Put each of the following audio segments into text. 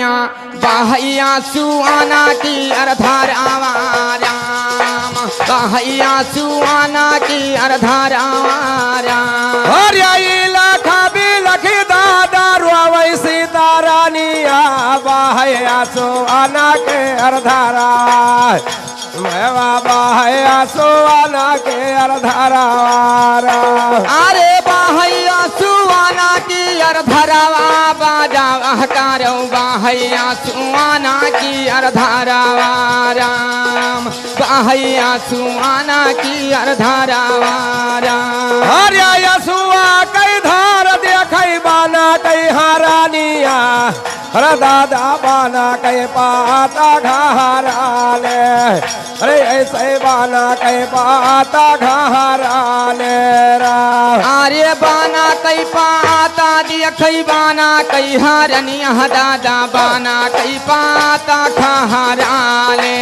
रानिया बहैया सुआना की अर्धारावा राम बहैया सुआना की अर्धारावा राम हरियाई लखा भी लखी दादा रुआवई सीता रानिया बहैया सुआना के अर्धारा मैं बहैया सुआना के अर्धारा अरे बहैया सुआना की अर्धरावा बाजा कारो बहैया सुआना की अर्धरावा राम बहैया सुआना की अर्धरावा राम हरिया सुआ कई धार देखई बाना कई हारानिया हर दादा बाना कई पाता घाराले अरे ऐसे बाना कई पाता घाराले अरे बाना कई पाता देखई बाना कई हारनिया दादा बाना कई पाता खहराले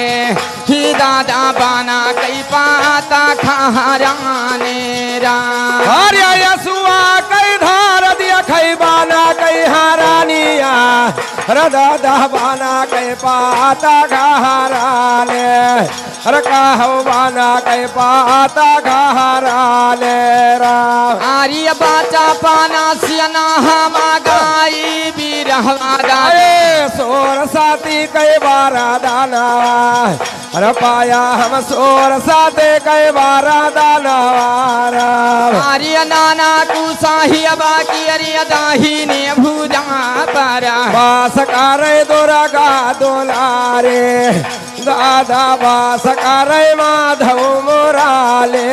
ही दादा बाना कई पाता खहराने राम हरिया यसुआ कई धार देखई बाना कई हारानिया हर दादा बाना कई पाता घाराले हर काहो बाना कई पाता घाराले आर्य बाचा पाना सियना हम गाई बिरहवा दाए सोर साथी कई बारा दाना हर पाया हम सोर साथे कई बारा दाना आर्य नाना कुसाही बाकी अरिय दाहिनी भुजा पारा वास करे दुर्गा दुलारे दादा वास करे माधव मुराले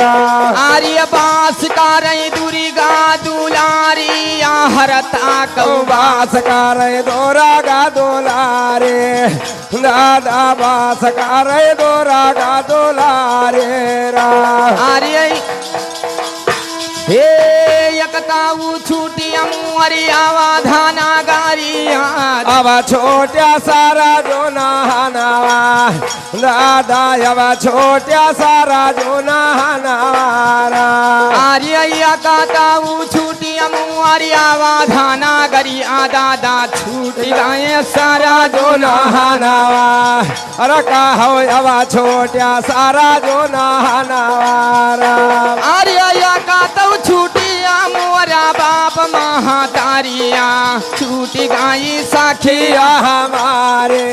आर्य बास करे दुर्गा दुलारी हरता वास करे दुर्गा दुलारे दादा वास करे दुर्गा दुलारे आर्य हे एकताऊ छूटिया मुहरियावा धाना गारिया अब छोट्या सारा जो नहानावा दादा अब छोट्या सारा जो नहानावा आर्य एकताऊ छूटिया मुहरियावा धाना गरिया दादा छूट गए सारा जो नहानावा अरे कहो अब छोट्या सारा जो नहानावा आर्य एकताऊ छूटिया मोरा बाप महातारिया छूट गई साखिया हमारे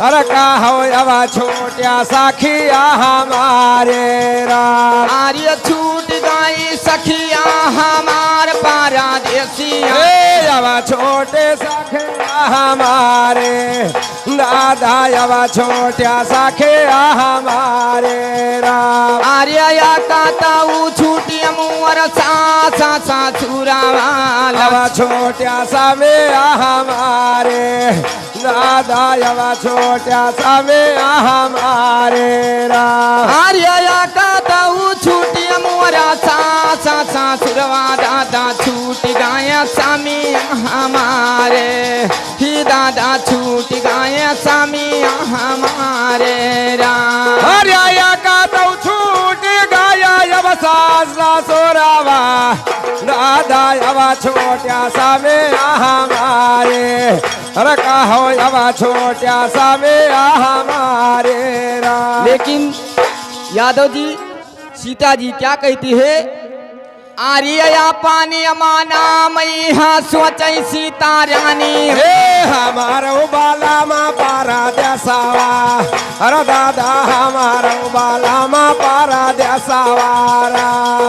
अरे कहो अब छोट्या साखिया हमारे आर्य छूट गई सखिया हमार पारादेसिया अब छोटे साखिया हमारे दादा अब छोट्या साखिया हमारे आर्य काताऊ छूटिया मुअर सा सासुरावाला अब छोट्या सामे हमारे दादा अब छोट्या सामे हमारे आर्य काताऊ छूटिया मुअरा सा सासुरवा दादा छूट गए स्वामी हमारे ही दादा छूट गए स्वामी हमारे हरिया काताऊ छूट गया अब सासरा सोरावा दादा अब छोट्या सामे हमारे अरे कहो अब छोट्या सामे हमारे लेकिन यादव जी सीता जी क्या कहती है आर्य पानी अमाना मई हाँ सोचई सीता रानी हे हमारो बाला माँ पारा देसावा अरे दादा हमारो बाला माँ पारा देसावारा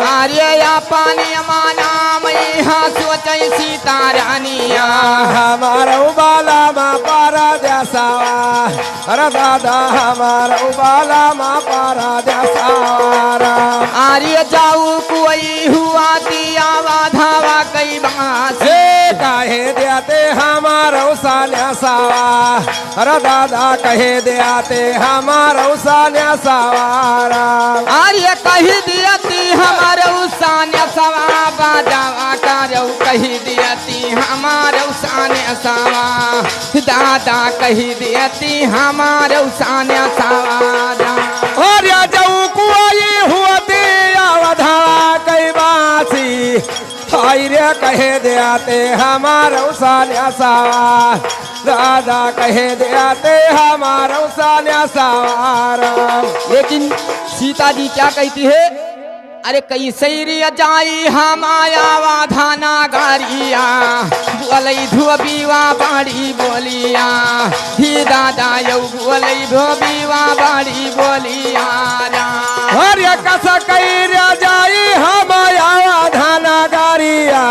आर्य पानी अमाना मई हाँ सोचई सीता रानिया हमारो बाला माँ पारा देसावा अरे दादा हमारो बाला माँ पारा देसावारा आर्य जाऊ कोई हुआ दिया धावा कई बास काहे देते हमारो सान्या सावा अरे दादा कहे देते हमारो सान्या सवारा आर्य कही दियती हमारो सान्या सवा बाजावा कारो कही दियती हमारो सान्या सवा दादा कही दियती हमारो सान्या सवा और या जाऊ कुआई हुआती आवधा कई बासी हाय रे कहे देते हमारो सान्या सवा राधा कहे देते हमारो सान्या सवारा। लेकिन सीता जी क्या कहती है, अरे कैसे रे जाई हम आया वाधाना गारिया, बोलई धोबीवा बाड़ी बोलिया, ही दादा यौ बोलई धोबीवा बाड़ी बोलिया हरे कस कैर जाई हम आया वाधाना गारिया,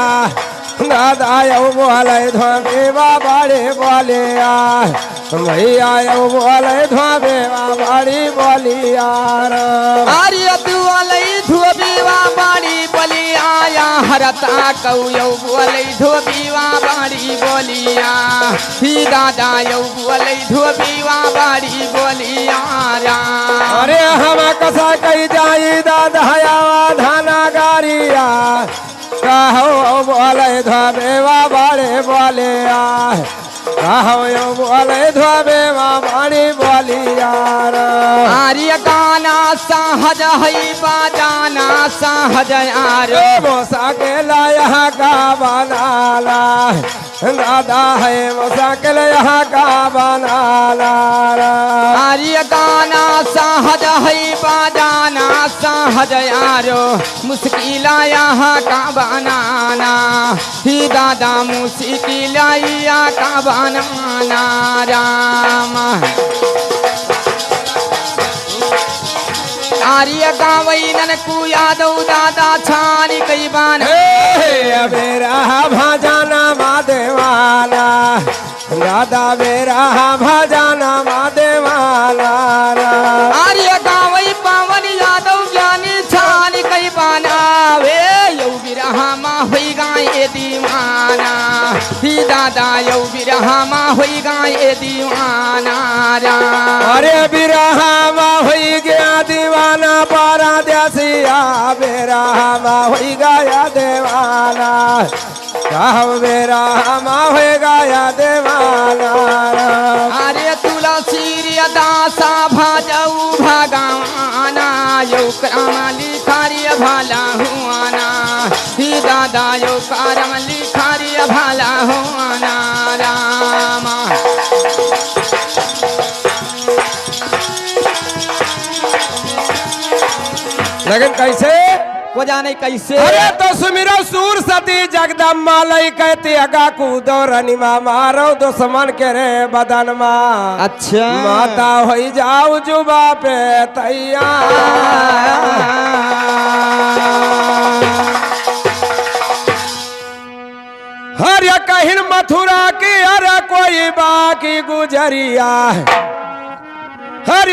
दादा यौ बोले धोबीवा बाड़ी बोलिया, भैया यौ बोले धोबीवा बाड़ी बोलिया। अरे तू वालई धोबीवा बाड़ी बोलिया, हरता कौ यौ बोलई धोबीवा बाड़ी बोलिया, ही दादा यौ बोलई धोबीवा बाड़ी बोलिया अरे हम कसा कही जाई दादा धाना गारिया, कहो बोले धोबेवा बाड़े बोले कहो यो बोले धोबेवा बाड़ी बोलिया। आर्य गाना सहज है बाजाना सहज यार, मोसा के लाया का बनाला दादा है मोसा के लाया का बनाला। आर्य गाना सहज है बाजाना सहज यारो, मुश्किल यहाँ का बनाना, ही दादा मुश्किल यहाँ का बनाना राम। आर्य गावई ननकू यादव दादा छानी कई बान, मेरा भजना मादेवाला दादा मेरा भजना मादेवाला। आर्य गावई पावन यादव ज्ञानी छानी कई बाना, वे यौ बिरहा मा होई गाए दीवाना, ही दादा यौ बिरहा मा होई गाए दीवाना राम। अरे बिरहा मा होई गया दीवाना पारा देसिया, बिरहा मा होई गया देवाना, कहो बिरहा मा होई गया देवाना। अरे तुलसी दासा भाजऊ भगवाना, यौ क्रम लिखारिय भाला हुआना, ही दादा यौ क्रम लिखारिय भाला हुआना रामा। लेकिन कैसे को जाने कैसे, अरे तो सुमिरो सूर सती जगदम्बा लई कहती अगा कूदो रनिमा मारो दुश्मन के रे बदन मा। अच्छा माता होई जाऊ जुबा पे तैयार। हर कहिन मथुरा की अरे कोई बाकी गुजरिया, हर